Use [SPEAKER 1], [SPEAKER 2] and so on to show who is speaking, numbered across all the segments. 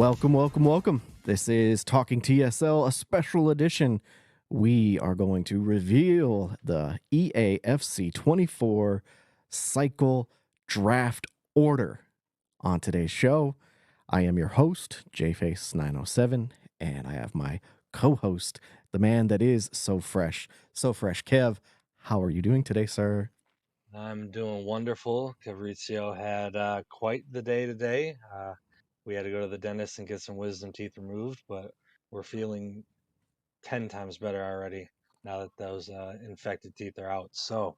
[SPEAKER 1] Welcome. This is Talking TSL, a special edition. We are going to reveal the EAFC 24 cycle draft order on today's show. I am your host, JFace907, and I have my co-host, the man that is so fresh. Kev, how are you doing today, sir?
[SPEAKER 2] I'm doing wonderful. Fabrizio had quite the day today. We had to go to the dentist and get some wisdom teeth removed, but we're feeling 10 times better already now that those infected teeth are out. So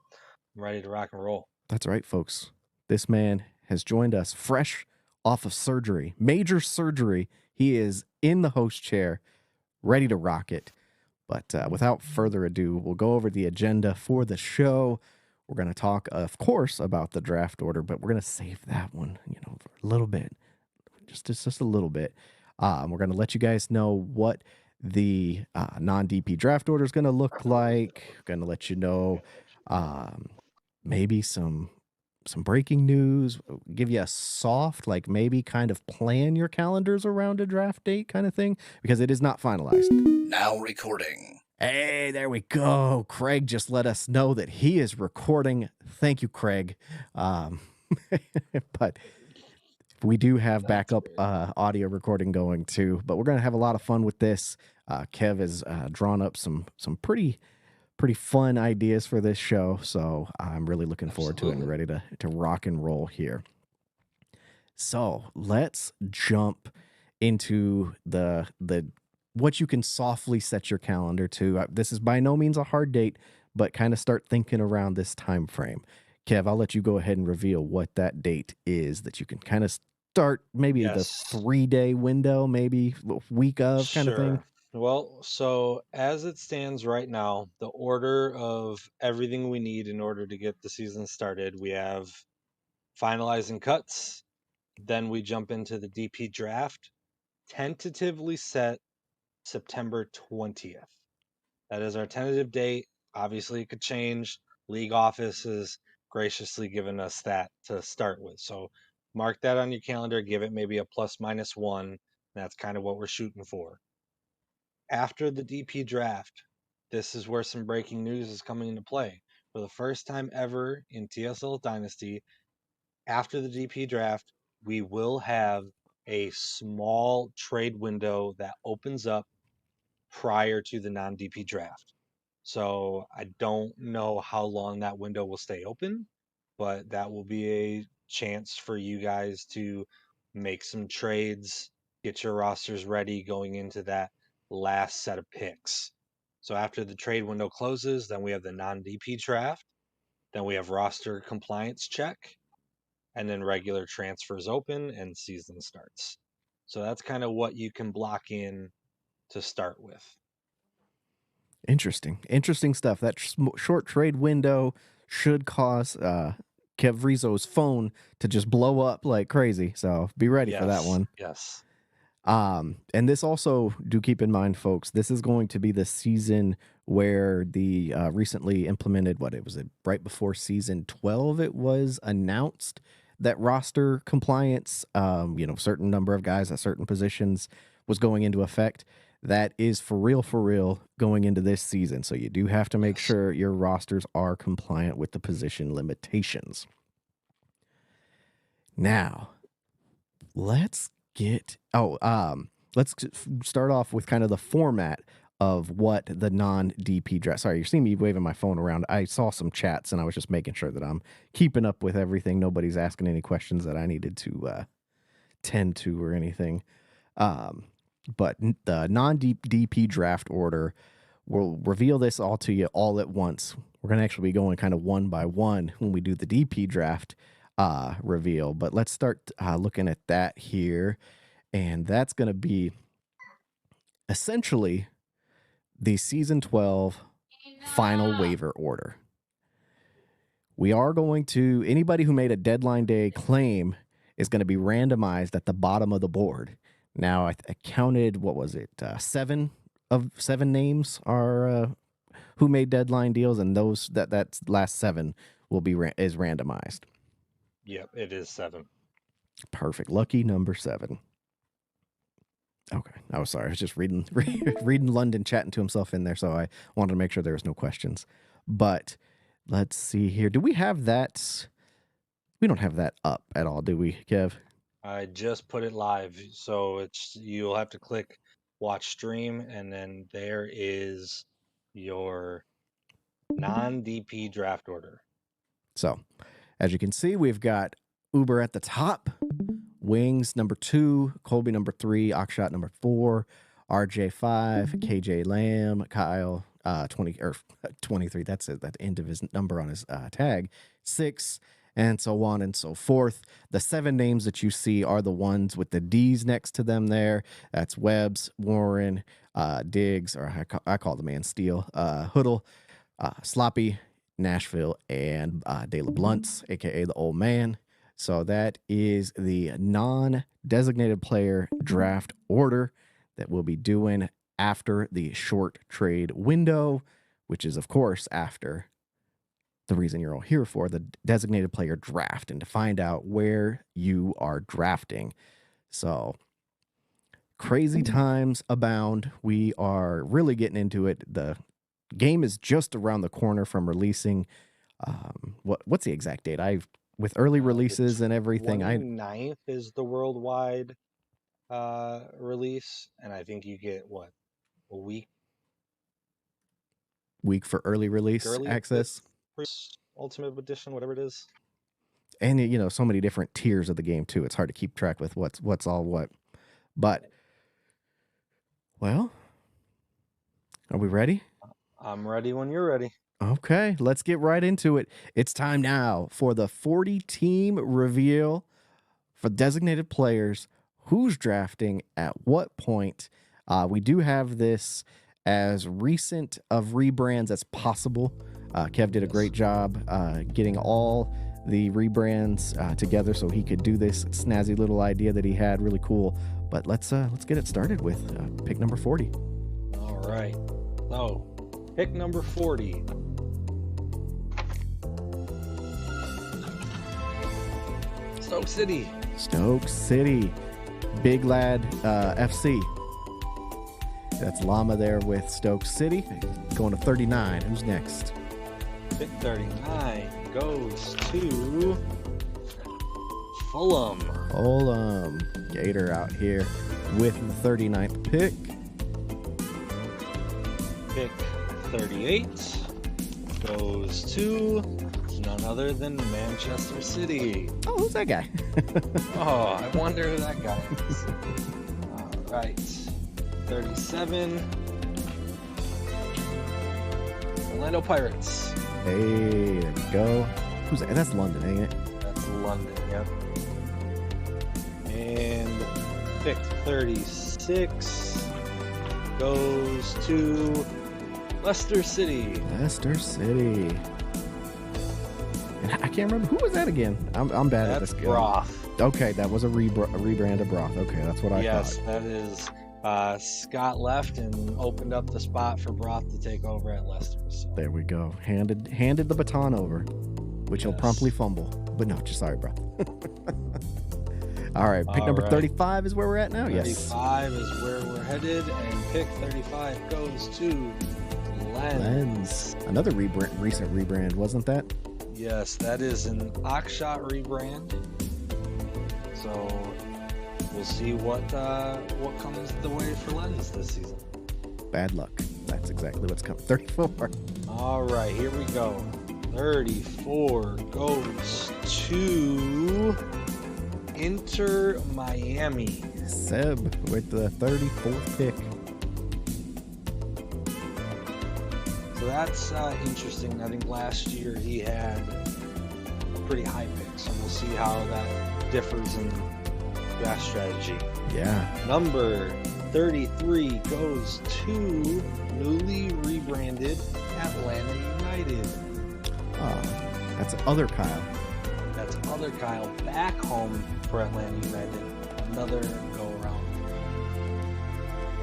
[SPEAKER 2] I'm ready to rock and roll.
[SPEAKER 1] That's right, folks. This man has joined us fresh off of surgery, major surgery. He is in the host chair, ready to rock it. But without further ado, we'll go over the agenda for the show. We're going to talk, of course, about the draft order, but we're going to save that one, for a little bit, just a little bit. We're going to let you guys know what the non-DP draft order is going to look like. Going to let you know maybe some breaking news, give you a soft, like maybe kind of plan your calendars around a draft date kind of thing, because it is not finalized.
[SPEAKER 3] Now recording.
[SPEAKER 1] Hey, there we go. Craig just let us know that he is recording. Thank you, Craig. But we do have backup audio recording going too, but we're going to have a lot of fun with this. Kev has drawn up some pretty fun ideas for this show, so I'm really looking forward to it and ready to rock and roll here. So let's jump into the what you can softly set your calendar to. This is by no means a hard date, but kind of start thinking around this time frame. Kev, I'll let you go ahead and reveal what that date is that you can kind of start, maybe the 3-day window, maybe week of kind of thing.
[SPEAKER 2] Well, so as it stands right now, the order of everything we need in order to get the season started, we have finalizing cuts, then we jump into the DP draft, tentatively set September 20th. That is our tentative date. Obviously, it could change. League office has graciously given us that to start with. So mark that on your calendar, give it maybe a ±1. That's kind of what we're shooting for. After the DP draft, this is where some breaking news is coming into play. For the first time ever in TSL Dynasty, after the DP draft, we will have a small trade window that opens up prior to the non-DP draft. So I don't know how long that window will stay open, but that will be a chance for you guys to make some trades, get your rosters ready going into that last set of picks. So after the trade window closes, then we have the non-DP draft, then we have roster compliance check, and then regular transfers open and season starts. So that's kind of what you can block in to start with.
[SPEAKER 1] Interesting stuff. That short trade window should cause Kev Rizzo's phone to just blow up like crazy. So be ready for that one.
[SPEAKER 2] Yes.
[SPEAKER 1] And this also, do keep in mind, folks, this is going to be the season where the recently implemented, right before season 12, it was announced that roster compliance, certain number of guys at certain positions was going into effect. That is for real going into this season. So you do have to make sure your rosters are compliant with the position limitations. Now, let's start off with kind of the format of what the non-DP draft. Sorry, you're seeing me waving my phone around. I saw some chats and I was just making sure that I'm keeping up with everything. Nobody's asking any questions that I needed to tend to or anything. But the non-DP draft order, we'll reveal this all to you all at once. We're going to actually be going kind of one by one when we do the DP draft reveal. But let's start looking at that here. And that's going to be essentially the season 12 final waiver order. We are going to, anybody who made a deadline day claim is going to be randomized at the bottom of the board. Now, I counted, seven names are who made deadline deals, and those that last 7 will be is randomized.
[SPEAKER 2] Yep, it is 7.
[SPEAKER 1] Perfect. Lucky number 7. Okay. I was sorry. I was just reading London chatting to himself in there, so I wanted to make sure there was no questions. But let's see here. Do we have that? We don't have that up at all, do we, Kev?
[SPEAKER 2] I just put it live, so you'll have to click watch stream, and then there is your non-DP draft order.
[SPEAKER 1] So, as you can see, we've got Uber at the top, Wings number 2, Colby number 3, Akshat number 4, RJ 5, KJ Lamb, Kyle 20 or 23. That's it. That end of his number on his tag 6, and so on and so forth. The 7 names that you see are the ones with the D's next to them there. That's Webbs, Warren, Diggs, or I call the man Steele, Hoodle, Sloppy, Nashville, and De La Blunts, aka the old man. So that is the non-designated player draft order that we'll be doing after the short trade window, which is, of course, after the reason you're all here for, the designated player draft, and to find out where you are drafting. So crazy times abound. We are really getting into it. The game is just around the corner from releasing. What's the exact date? With early releases and everything,
[SPEAKER 2] 29th is the worldwide release, and I think you get a week
[SPEAKER 1] for early release access,
[SPEAKER 2] Ultimate Edition, whatever it is.
[SPEAKER 1] And so many different tiers of the game too. It's hard to keep track with what's all what. But well, are we ready?
[SPEAKER 2] I'm ready when you're ready.
[SPEAKER 1] Okay, let's get right into it. It's time now for the 40-team reveal for designated players. Who's drafting at what point? We do have this as recent of rebrands as possible. Kev did a great job getting all the rebrands together so he could do this snazzy little idea that he had. Really cool. But let's get it started with pick number 40.
[SPEAKER 2] All right. So, pick number 40. Stoke City.
[SPEAKER 1] Big Lad FC. That's Llama there with Stoke City. Going to 39. Who's next?
[SPEAKER 2] Pick 39 goes to Fulham.
[SPEAKER 1] Gator out here with the 39th pick.
[SPEAKER 2] Pick 38 goes to none other than Manchester City.
[SPEAKER 1] Oh, who's that guy?
[SPEAKER 2] Oh, I wonder who that guy is. All right. 37. Orlando Pirates.
[SPEAKER 1] Hey, there we go. Who's that? That's London, ain't it?
[SPEAKER 2] That's London, yep. And pick 36 goes to Leicester City. And I can't remember. Who was that again? I'm bad at this game. Broth.
[SPEAKER 1] Okay, that was a rebrand of Broth. Okay, that's what I thought.
[SPEAKER 2] Yes, that is. Scott left and opened up the spot for Broth to take over at Leicester. So.
[SPEAKER 1] There we go. Handed the baton over, which he'll promptly fumble. But no, just sorry, Broth. All right, pick number 35 is where we're at now.
[SPEAKER 2] 35 is where we're headed, and pick 35 goes to Lens.
[SPEAKER 1] Another recent rebrand, wasn't that?
[SPEAKER 2] Yes, that is an Akshat rebrand. So we'll see what comes the way for Lens this season.
[SPEAKER 1] Bad luck. That's exactly what's coming. 34.
[SPEAKER 2] All right, here we go. 34 goes to Inter Miami.
[SPEAKER 1] Seb with the 34th pick.
[SPEAKER 2] So that's interesting. I think last year he had a pretty high pick, so we'll see how that differs in draft strategy.
[SPEAKER 1] Yeah.
[SPEAKER 2] Number 33 goes to newly rebranded Atlanta United.
[SPEAKER 1] Oh, that's other Kyle.
[SPEAKER 2] That's other Kyle back home for Atlanta United. Another go around.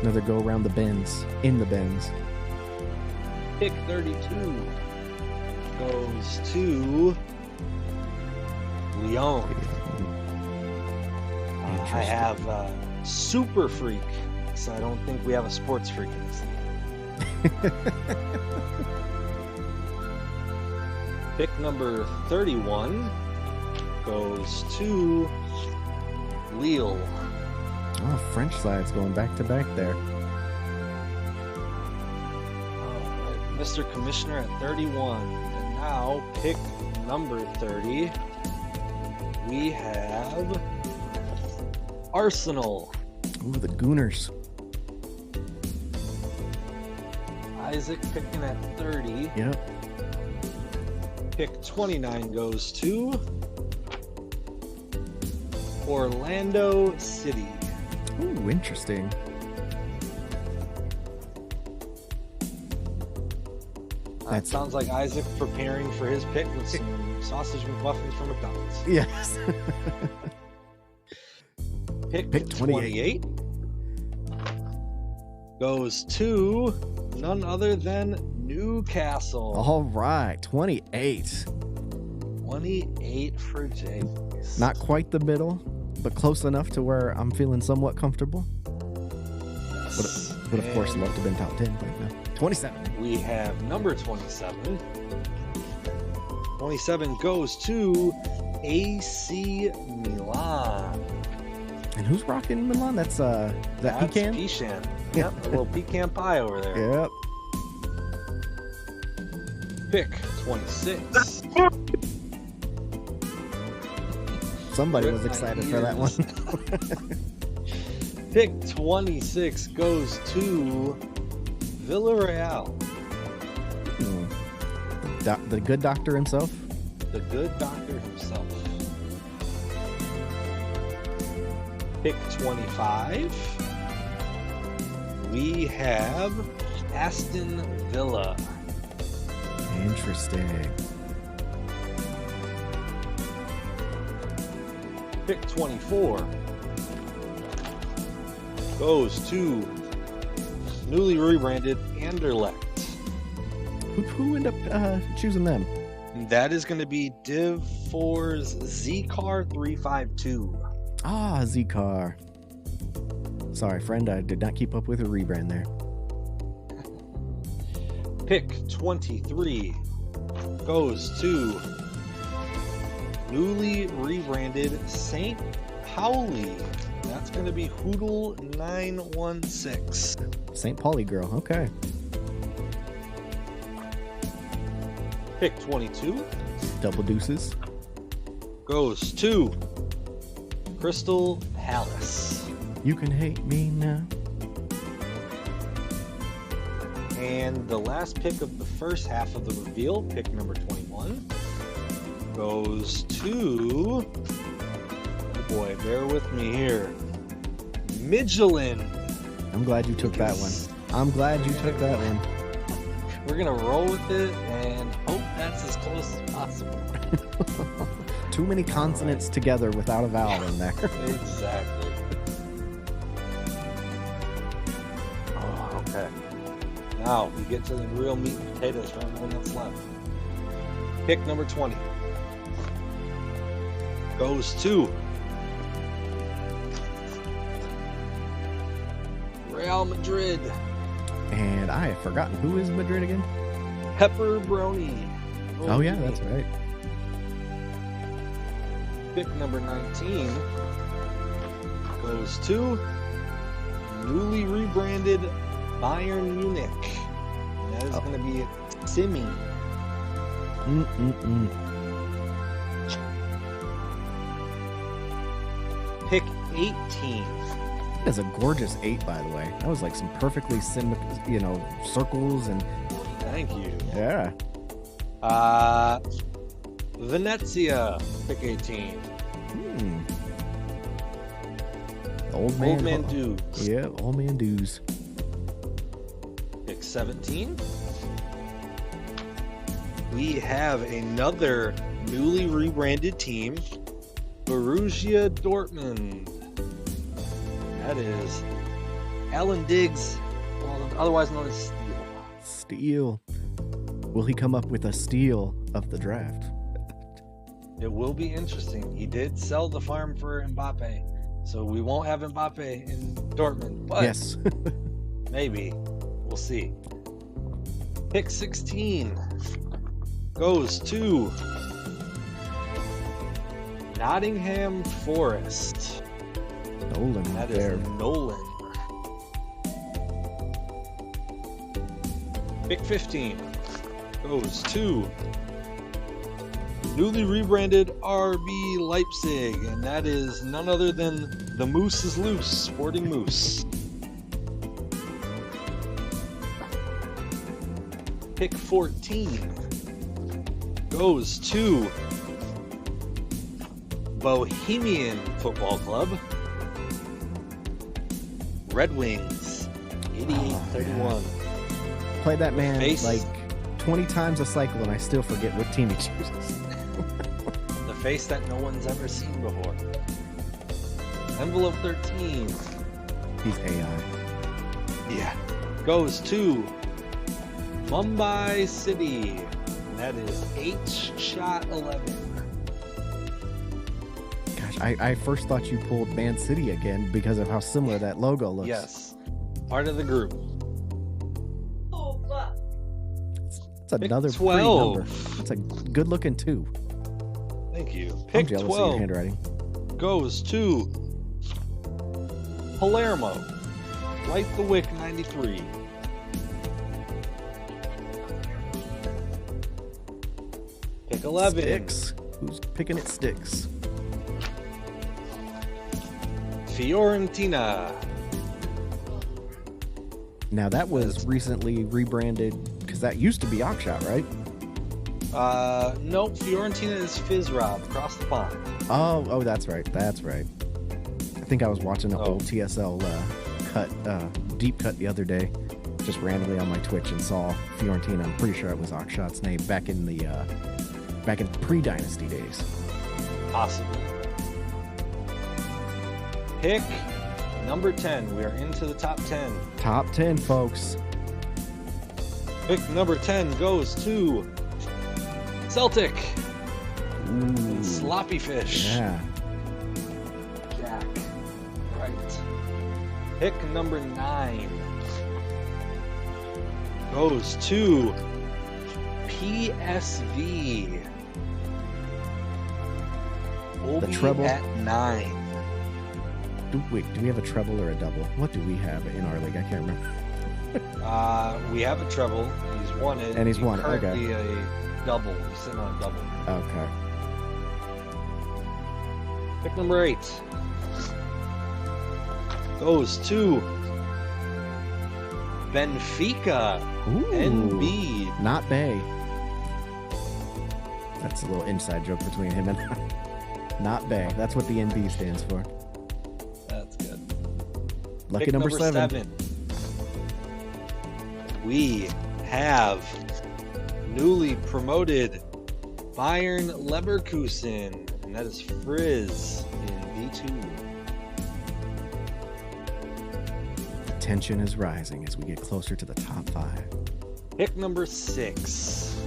[SPEAKER 1] Another go around the bends. In the bends.
[SPEAKER 2] Pick 32 goes to Lyon. I have Super Freak freaks. I don't think we have a sports freak in this league. Pick number 31 goes to Lille.
[SPEAKER 1] Oh, French side's going back to back there.
[SPEAKER 2] All right, Mr. Commissioner at 31. And now, pick number 30. We have Arsenal.
[SPEAKER 1] Ooh, the Gooners.
[SPEAKER 2] Isaac picking at 30.
[SPEAKER 1] Yep.
[SPEAKER 2] Pick 29 goes to Orlando City.
[SPEAKER 1] Ooh, interesting.
[SPEAKER 2] That sounds like Isaac preparing for his pick with some sausage McMuffins from McDonald's.
[SPEAKER 1] Yes.
[SPEAKER 2] Pick 28 goes to none other than Newcastle.
[SPEAKER 1] All right, 28.
[SPEAKER 2] 28 for Jace.
[SPEAKER 1] Not quite the middle, but close enough to where I'm feeling somewhat comfortable.
[SPEAKER 2] Yes.
[SPEAKER 1] Would of course love to have been top 10, but no. 27.
[SPEAKER 2] We have number 27. 27 goes to AC Milan.
[SPEAKER 1] And who's rocking Milan? That's that pecan?
[SPEAKER 2] Pecan. Yep, a little pecan pie over there.
[SPEAKER 1] Yep.
[SPEAKER 2] Pick 26.
[SPEAKER 1] Somebody
[SPEAKER 2] Rip
[SPEAKER 1] was
[SPEAKER 2] my
[SPEAKER 1] excited for that
[SPEAKER 2] ears.
[SPEAKER 1] one.
[SPEAKER 2] Pick 26 goes to Villarreal.
[SPEAKER 1] The good doctor himself.
[SPEAKER 2] The good doctor himself. Pick 25. We have Aston Villa.
[SPEAKER 1] Interesting.
[SPEAKER 2] Pick 24 goes to newly rebranded Anderlecht.
[SPEAKER 1] Who ended up choosing them?
[SPEAKER 2] That is going to be Div 4's Z-Car 352.
[SPEAKER 1] Ah, Z-Car. Sorry, friend, I did not keep up with a rebrand there.
[SPEAKER 2] Pick 23 goes to newly rebranded St. Pauli. That's going to be Hoodle 916.
[SPEAKER 1] St. Pauli girl, okay.
[SPEAKER 2] Pick 22
[SPEAKER 1] Double deuces.
[SPEAKER 2] goes to Crystal Palace.
[SPEAKER 1] You can hate me now.
[SPEAKER 2] And the last pick of the first half of the reveal, pick number 21, goes to, oh boy, bear with me here, Midtjylland.
[SPEAKER 1] I'm glad you took that one. I'm glad you took that one.
[SPEAKER 2] We're going to roll with it and hope that's as close as possible.
[SPEAKER 1] Too many consonants together without a vowel in there.
[SPEAKER 2] Exactly. Oh, okay. Now we get to the real meat and potatoes for everyone that's left. Pick number 20 goes to Real Madrid.
[SPEAKER 1] And I have forgotten, who is Madrid again?
[SPEAKER 2] Pepper Brony.
[SPEAKER 1] Oh yeah, that's right.
[SPEAKER 2] Pick number 19 goes to newly rebranded Bayern Munich. And that is going to be Simi. Pick 18.
[SPEAKER 1] That's a gorgeous 8, by the way. That was like some perfectly circles and
[SPEAKER 2] Thank you.
[SPEAKER 1] yeah.
[SPEAKER 2] Venezia. Pick 18.
[SPEAKER 1] Old man
[SPEAKER 2] Dudes.
[SPEAKER 1] Yeah, old man dues.
[SPEAKER 2] Pick 17. We have another newly rebranded team, Borussia Dortmund. That is Alan Diggs, otherwise known as
[SPEAKER 1] Steal. Will he come up with a steal of the draft?
[SPEAKER 2] It will be interesting. He did sell the farm for Mbappe. So we won't have Mbappe in Dortmund, but
[SPEAKER 1] Yes.
[SPEAKER 2] maybe. We'll see. Pick 16 goes to Nottingham Forest.
[SPEAKER 1] Nolan
[SPEAKER 2] That
[SPEAKER 1] there.
[SPEAKER 2] is Nolan. Pick 15 goes to newly rebranded RB Leipzig, and that is none other than the Moose is Loose, Sporting Moose. Pick 14 goes to Bohemian Football Club. Red Wings, 88-31.
[SPEAKER 1] Played that man
[SPEAKER 2] Face.
[SPEAKER 1] like 20 times a cycle, and I still forget what team he chooses.
[SPEAKER 2] The face that no one's ever seen before. Envelope 13.
[SPEAKER 1] He's AI.
[SPEAKER 2] Yeah. Goes to Mumbai City. And that is H-Shot 11.
[SPEAKER 1] Gosh, I first thought you pulled Man City again because of how similar that logo looks.
[SPEAKER 2] Yes. Part of the group.
[SPEAKER 1] It's another
[SPEAKER 2] Pick
[SPEAKER 1] pretty
[SPEAKER 2] 12.
[SPEAKER 1] number. It's a good looking 2.
[SPEAKER 2] Thank you.
[SPEAKER 1] I'm
[SPEAKER 2] Pick
[SPEAKER 1] jealous of your
[SPEAKER 2] 12
[SPEAKER 1] handwriting.
[SPEAKER 2] goes to Palermo. Light the Wick 93. Pick 11.
[SPEAKER 1] Sticks. Who's picking it? Sticks.
[SPEAKER 2] Fiorentina.
[SPEAKER 1] Now that was recently rebranded because that used to be Oxshot, right?
[SPEAKER 2] Nope. Fiorentina is Fizzrob across the pond.
[SPEAKER 1] Oh, that's right. That's right. I think I was watching an
[SPEAKER 2] Oh.
[SPEAKER 1] old TSL deep cut the other day, just randomly on my Twitch, and saw Fiorentina. I'm pretty sure it was Oxshot's name back in the pre-dynasty days.
[SPEAKER 2] Possibly. Pick number 10. We are into the top 10.
[SPEAKER 1] Top 10, folks.
[SPEAKER 2] Pick number 10 goes to Celtic.
[SPEAKER 1] Ooh,
[SPEAKER 2] Sloppy Fish.
[SPEAKER 1] yeah.
[SPEAKER 2] Jack. Right. Pick number 9 goes to PSV. Obi
[SPEAKER 1] treble.
[SPEAKER 2] at 9.
[SPEAKER 1] Do we have a treble or a double? What do we have in our league? I can't remember.
[SPEAKER 2] We have a treble. He's won it.
[SPEAKER 1] And he's won it, okay.
[SPEAKER 2] Currently a double. He's sitting on a double.
[SPEAKER 1] Okay.
[SPEAKER 2] Pick number 8 goes to Benfica.
[SPEAKER 1] Ooh,
[SPEAKER 2] NB.
[SPEAKER 1] not Bay. That's a little inside joke between him and not Bay. That's what the NB stands for.
[SPEAKER 2] That's good.
[SPEAKER 1] Lucky
[SPEAKER 2] Pick
[SPEAKER 1] number 7.
[SPEAKER 2] We have newly promoted Bayern Leverkusen, and that is Frizz in D2.
[SPEAKER 1] Tension is rising as we get closer to the top 5.
[SPEAKER 2] Pick number 6.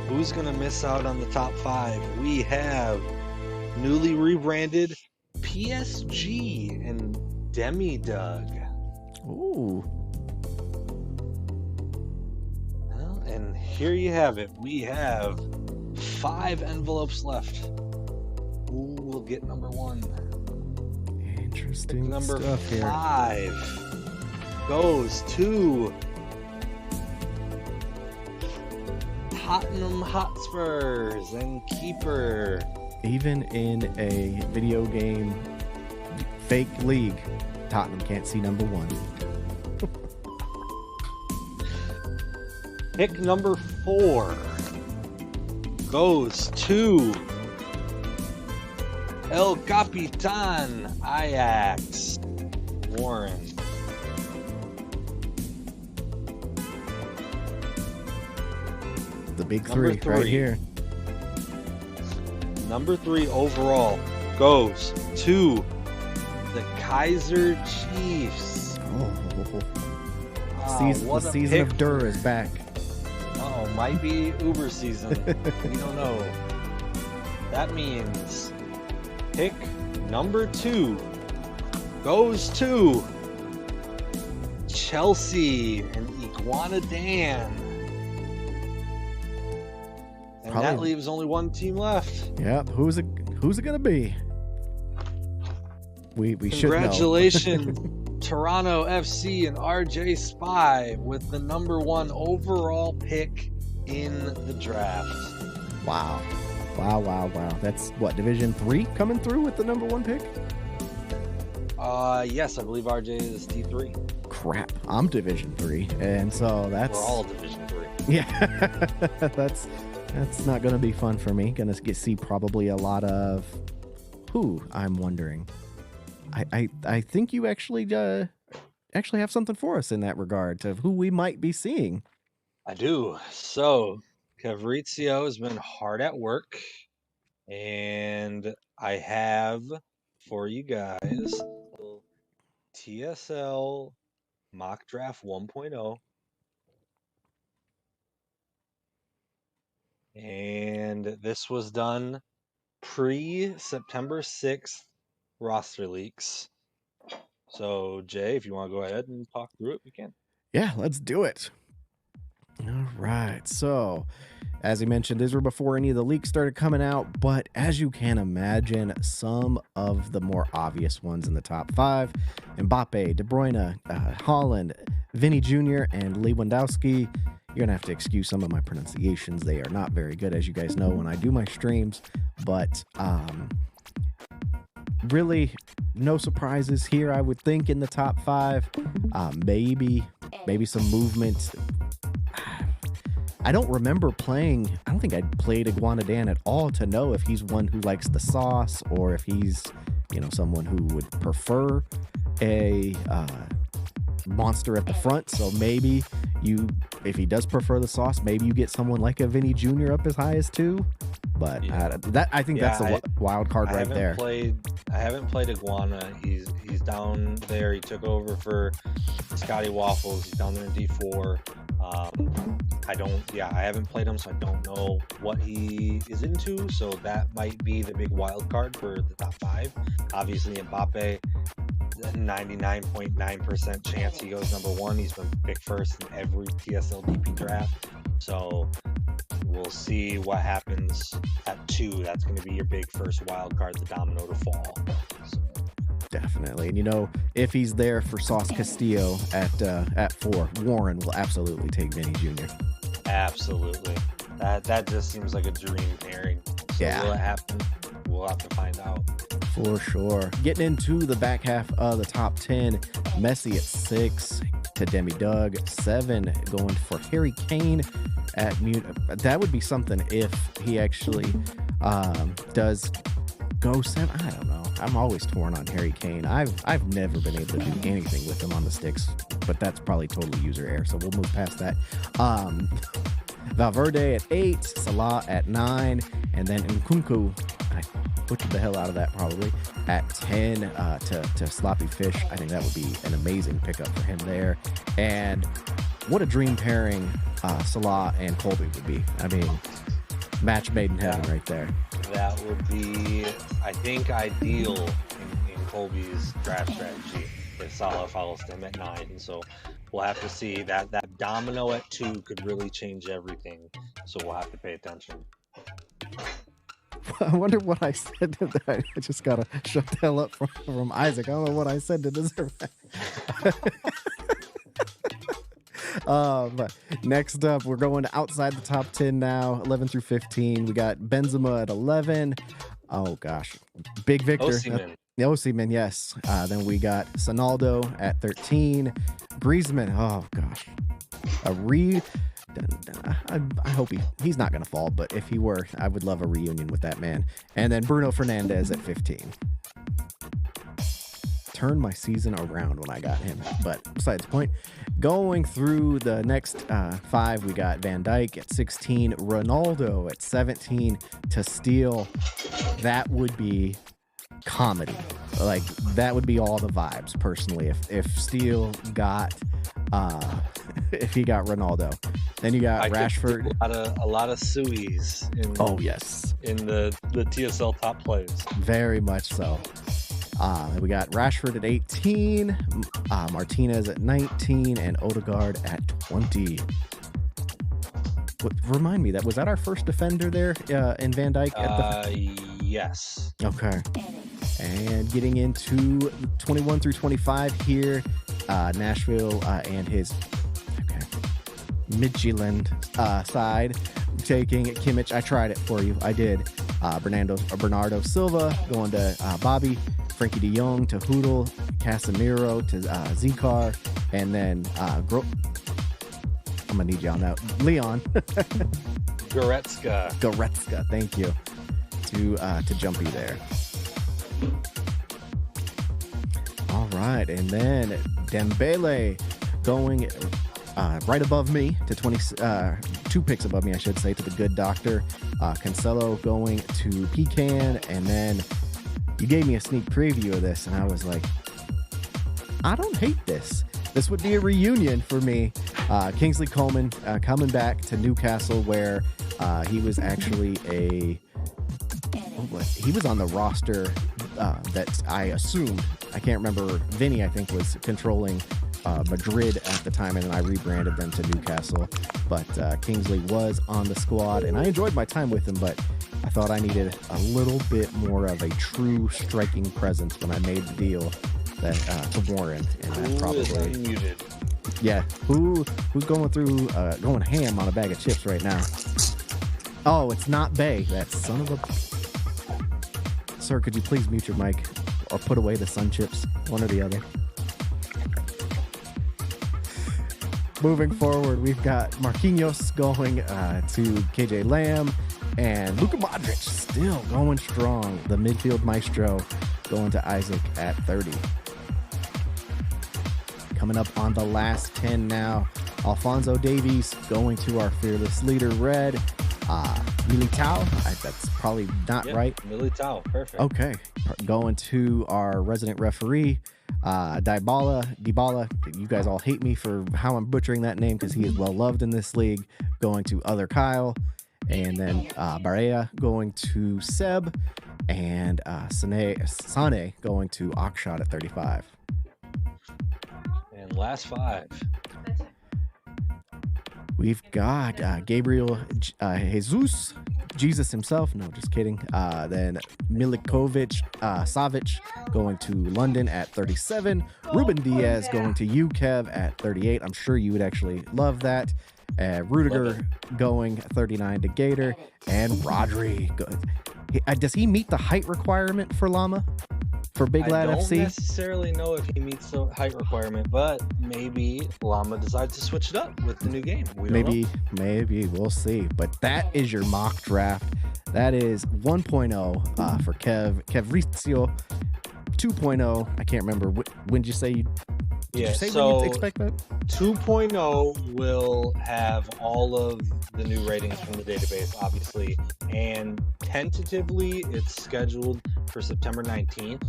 [SPEAKER 2] Who's going to miss out on the top 5? We have newly rebranded PSG and Demi-Doug.
[SPEAKER 1] Ooh.
[SPEAKER 2] Well, and here you have it. We have 5 envelopes left. Who will get number 1? Pick
[SPEAKER 1] Interesting
[SPEAKER 2] number
[SPEAKER 1] stuff here.
[SPEAKER 2] 5 goes to Tottenham Hotspurs and keeper.
[SPEAKER 1] Even in a video game fake league, Tottenham can't see number 1.
[SPEAKER 2] Pick number 4 goes to El Capitan Ajax Warren.
[SPEAKER 1] The big
[SPEAKER 2] Number
[SPEAKER 1] 3 right
[SPEAKER 2] 3.
[SPEAKER 1] here.
[SPEAKER 2] Number 3 overall goes to the Kaiser Chiefs.
[SPEAKER 1] Oh,
[SPEAKER 2] What
[SPEAKER 1] the
[SPEAKER 2] a
[SPEAKER 1] season
[SPEAKER 2] pick.
[SPEAKER 1] of Dur is back.
[SPEAKER 2] Oh, might be Uber season. We don't know. That means pick number 2 goes to Chelsea and Iguana Dan. And
[SPEAKER 1] Probably.
[SPEAKER 2] that leaves only one team left.
[SPEAKER 1] Yep. Who's it gonna be? We should know.
[SPEAKER 2] Congratulations, Toronto FC and RJ Spy with the #1 overall pick in the draft.
[SPEAKER 1] Wow. That's what, Division 3 coming through with the #1 pick?
[SPEAKER 2] Yes, I believe RJ is D3.
[SPEAKER 1] Crap. I'm Division 3, and so that's
[SPEAKER 2] We're all Division 3.
[SPEAKER 1] Yeah. that's not gonna be fun for me. Gonna see probably a lot of who, I'm wondering. I think you actually have something for us in that regard to who we might be seeing.
[SPEAKER 2] I do. So, Cavrizio has been hard at work, and I have for you guys TSL Mock Draft 1.0. And this was done pre-September 6th roster leaks. So, Jay, if you want to go ahead and talk through it, we can.
[SPEAKER 1] Yeah, let's do it. All right. So, as he mentioned, these were before any of the leaks started coming out, but as you can imagine, some of the more obvious ones in the top 5, Mbappe, De Bruyne, Haaland, Vinny Jr., and Lewandowski. You're going to have to excuse some of my pronunciations. They are not very good, as you guys know, when I do my streams, but really no surprises here, I would think, in the top 5. Maybe some movement. I don't remember playing. I don't think I played Iguana Dan at all to know if he's one who likes the sauce or if he's, someone who would prefer a monster at the front. So maybe if he does prefer the sauce, maybe you get someone like a Vinny Jr. up as high as 2. But
[SPEAKER 2] yeah.
[SPEAKER 1] I think that's a wild card right there.
[SPEAKER 2] I haven't played Iguana. He's down there. He took over for Scotty Waffles. He's down there in D4. I haven't played him, so I don't know what he is into. So that might be the big wild card for the top 5. Obviously, Mbappe, 99.9% chance he goes #1. He's been picked first in every TSL DP draft. So we'll see what happens at 2. That's going to be your big first wild card, the domino to fall. So.
[SPEAKER 1] Definitely. And if he's there for Sauce Castillo at 4, Warren will absolutely take Vinny Jr.
[SPEAKER 2] Absolutely. That just seems like a dream pairing. So
[SPEAKER 1] yeah.
[SPEAKER 2] Will it happen? We'll have to find out.
[SPEAKER 1] For sure. Getting into the back half of the top 10, Messi at 6 to Demi Doug, 7 going for Harry Kane at Munich. That would be something if he actually does go 7. I don't know. I'm always torn on Harry Kane. I've never been able to do anything with him on the sticks, but that's probably total user error, so we'll move past that. Valverde at 8, Salah at 9, and then Nkunku, I butchered the hell out of that probably, at 10 to Sloppy Fish. I think that would be an amazing pickup for him there. And what a dream pairing Salah and Colby would be. I mean, match made in heaven right there.
[SPEAKER 2] That would be, I think, ideal in Colby's draft strategy if Salah follows him at 9. So we'll have to see. That domino at 2 could really change everything. So we'll have to pay attention.
[SPEAKER 1] I wonder what I said to that. I just got to shut the hell up from Isaac. I don't know what I said to deserve that. But next up, we're going to outside the top 10 now, 11 through 15. We got Benzema at 11. Oh, gosh. Big Victor. Osimhen, yes. Then we got Sonaldo at 13. Griezmann, oh, gosh. I hope he's not going to fall, but if he were, I would love a reunion with that man. And then Bruno Fernandes at 15. Turned my season around when I got him, but besides the point. Going through the next 5, we got Van Dijk at 16, Ronaldo at 17 to steal. That would be comedy. Like, that would be all the vibes, personally, if Steele got if he got Ronaldo. Then you got Rashford.
[SPEAKER 2] A lot of suies in
[SPEAKER 1] yes,
[SPEAKER 2] in the TSL top plays.
[SPEAKER 1] Very much so. We got Rashford at 18, Martinez at 19, and Odegaard at 20. Remind me, was that our first defender there in Van Dijk?
[SPEAKER 2] Yes.
[SPEAKER 1] Okay. And getting into 21 through 25 here, Nashville and his Midtjylland side taking Kimmich. I tried it for you. I did. Bernardo Silva going to Bobby, Frankie de Jong to Hoodle, Casemiro to Zikar, and then I'm gonna need you on that. Leon Goretzka, thank you, to Jumpy there. All right, and then Dembele going right above me to 2 picks above me, I should say, to the good doctor. Cancelo going to Pecan, and then you gave me a sneak preview of this, and I was like, I don't hate this. This would be a reunion for me. Kingsley Coman coming back to Newcastle, where he was actually he was on the roster that I assumed, I can't remember, Vinny, I think, was controlling Madrid at the time, and then I rebranded them to Newcastle. But Kingsley was on the squad, and I enjoyed my time with him, but I thought I needed a little bit more of a true striking presence when I made the deal that to Warren, and that probably
[SPEAKER 2] is unmuted.
[SPEAKER 1] Yeah, who's going through going ham on a bag of chips right now? Oh, it's not Bay, that son of a... Sir, could you please mute your mic or put away the sun chips, one or the other? Moving forward, we've got Marquinhos going to KJ Lamb, and Luka Modric still going strong. The midfield maestro going to Isaac at 30. Coming up on the last 10 now, Alphonso Davies going to our fearless leader, Red. Militao, that's probably not right.
[SPEAKER 2] Militao, perfect.
[SPEAKER 1] Okay, going to our resident referee, Dybala. You guys all hate me for how I'm butchering that name because he is well loved in this league. Going to other Kyle, and then Barea going to Seb, and Sane going to Akshat at 35.
[SPEAKER 2] And last 5.
[SPEAKER 1] We've got Gabriel Jesus himself. No, just kidding. Then Milikovic Savic going to London at 37. Ruben Diaz going to UKEV at 38. I'm sure you would actually love that. Rudiger going 39 to Gator. And Rodri. Does he meet the height requirement for Llama? For Big Lad FC?
[SPEAKER 2] I don't necessarily know if he meets the height requirement, but maybe Llama decides to switch it up with the new game.
[SPEAKER 1] Maybe. We'll see. But that is your mock draft. That is 1.0 for Kevrizio. 2.0, I can't remember. When did you say when you expect that?
[SPEAKER 2] 2.0 will have all of the new ratings from the database, obviously, and tentatively it's scheduled for September 19th.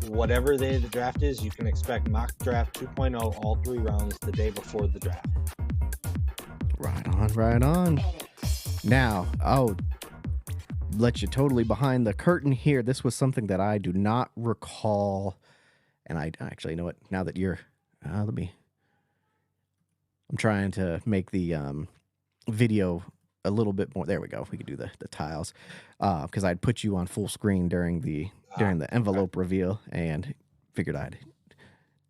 [SPEAKER 2] Whatever day the draft is, you can expect mock draft 2.0 all 3 rounds the day before the draft.
[SPEAKER 1] Right on. Now, let you totally behind the curtain here. This was something that I do not recall, and I actually know it now that you're. I'm trying to make the video a little bit more. There we go. We could do the tiles because I'd put you on full screen during the envelope reveal, and figured I'd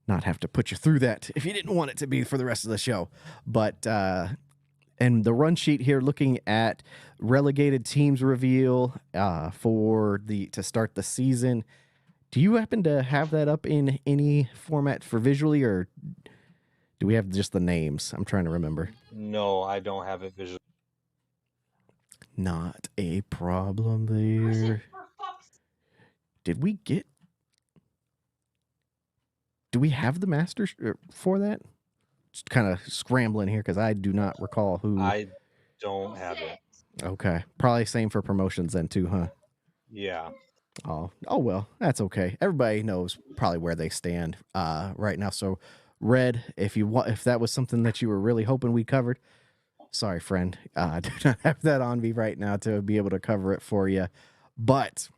[SPEAKER 1] not have to put you through that if you didn't want it to be for the rest of the show. But and the run sheet here, looking at relegated teams reveal to start the season. Do you happen to have that up in any format for visually, or do we have just the names? I'm trying to remember.
[SPEAKER 2] No, I don't have it visually.
[SPEAKER 1] Not a problem there. Do we have the masters for that? Just kind of scrambling here because I do not recall who.
[SPEAKER 2] I don't have it.
[SPEAKER 1] Okay. Probably same for promotions then too, huh?
[SPEAKER 2] Yeah.
[SPEAKER 1] Oh well, that's okay. Everybody knows probably where they stand right now. So, Red, if that was something that you were really hoping we covered, sorry, friend, I do not have that on me right now to be able to cover it for you. But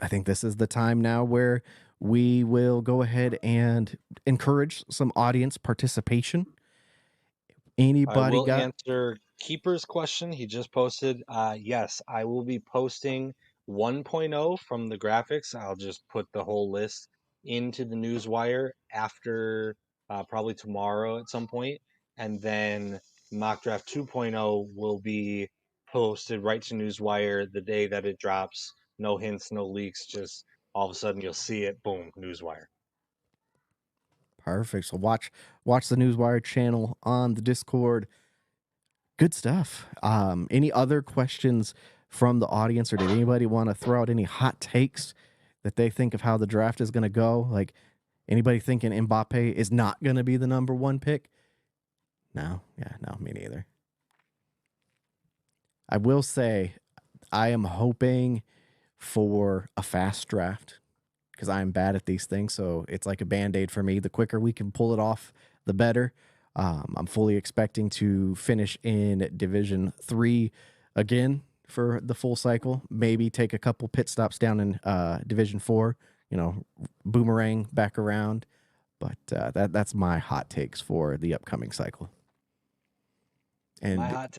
[SPEAKER 1] I think this is the time now where we will go ahead and encourage some audience participation.
[SPEAKER 2] I
[SPEAKER 1] Anybody
[SPEAKER 2] will
[SPEAKER 1] got?
[SPEAKER 2] answer Keeper's question. He just posted. Yes, I will be posting 1.0 from the graphics. I'll just put the whole list into the newswire after probably tomorrow at some point, and then Mock Draft 2.0 will be posted right to newswire the day that it drops. No hints, no leaks. Just all of a sudden you'll see it. Boom, newswire.
[SPEAKER 1] Perfect. So watch the Newswire channel on the Discord. Good stuff. Any other questions from the audience, or did anybody want to throw out any hot takes that they think of how the draft is going to go? Like anybody thinking Mbappe is not going to be the number 1 pick? No. Yeah, no, me neither. I will say I am hoping for a fast draft because I'm bad at these things. So it's like a Band-Aid for me. The quicker we can pull it off, the better. I'm fully expecting to finish in Division 3 again for the full cycle. Maybe take a couple pit stops down in Division 4, boomerang back around. But that's my hot takes for the upcoming cycle. And
[SPEAKER 2] My hot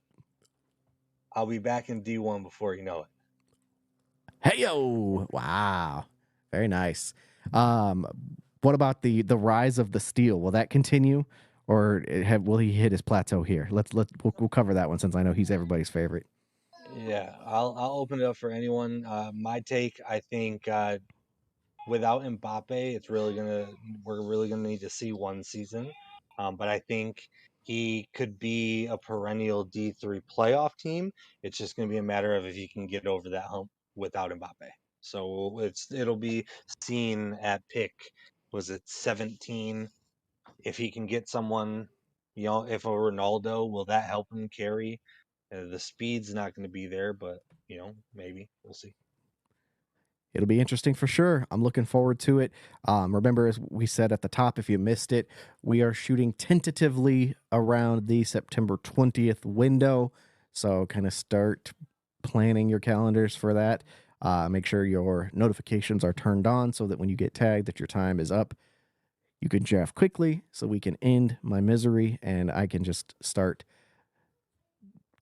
[SPEAKER 2] I'll be back in D1 before you know it.
[SPEAKER 1] hey-yo, wow, very nice. What about the rise of the Steel? Will that continue, or will he hit his plateau here? We'll cover that one since I know he's everybody's favorite.
[SPEAKER 2] Yeah, I'll open it up for anyone. My take, I think, without Mbappe, we're really gonna need to see one season. But I think he could be a perennial D3 playoff team. It's just gonna be a matter of if he can get over that hump without Mbappe. So it'll be seen at pick. Was it 17? If he can get someone, if a Ronaldo, will that help him carry? The speed's not going to be there, but maybe we'll see.
[SPEAKER 1] It'll be interesting for sure. I'm looking forward to it. Remember, as we said at the top, if you missed it, we are shooting tentatively around the September 20th window. So kind of start planning your calendars for that. Make sure your notifications are turned on so that when you get tagged that your time is up, you can draft quickly so we can end my misery and I can just start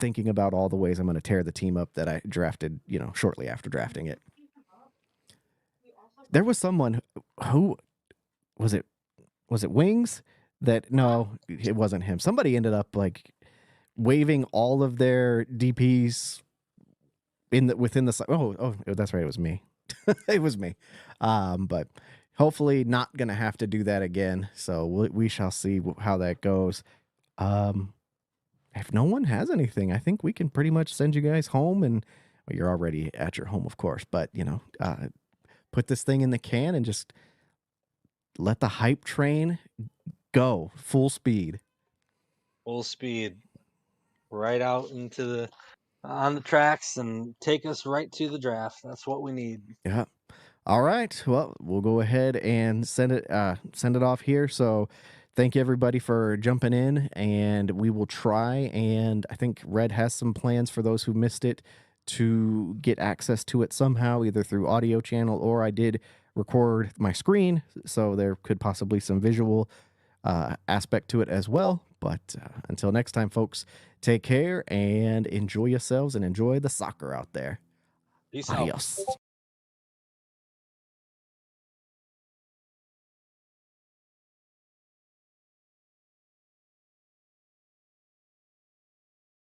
[SPEAKER 1] thinking about all the ways I'm going to tear the team up that I drafted, shortly after drafting it. There was someone who was it Wings that no, it wasn't him. Somebody ended up like waiving all of their DPs within the oh that's right, it was me. It was me. But hopefully not going to have to do that again. So we shall see how that goes. If no one has anything, I think we can pretty much send you guys home, and well, you're already at your home, of course, but put this thing in the can and just let the hype train go full speed.
[SPEAKER 2] Full speed, right out on the tracks and take us right to the draft. That's what we need.
[SPEAKER 1] Yeah. All right. Well, we'll go ahead and send it off here. So thank you everybody for jumping in, and we will try. And I think Red has some plans for those who missed it to get access to it somehow, either through audio channel, or I did record my screen, so there could possibly some visual aspect to it as well. But until next time, folks, take care and enjoy yourselves and enjoy the soccer out there.
[SPEAKER 2] Peace out.
[SPEAKER 1] Adios.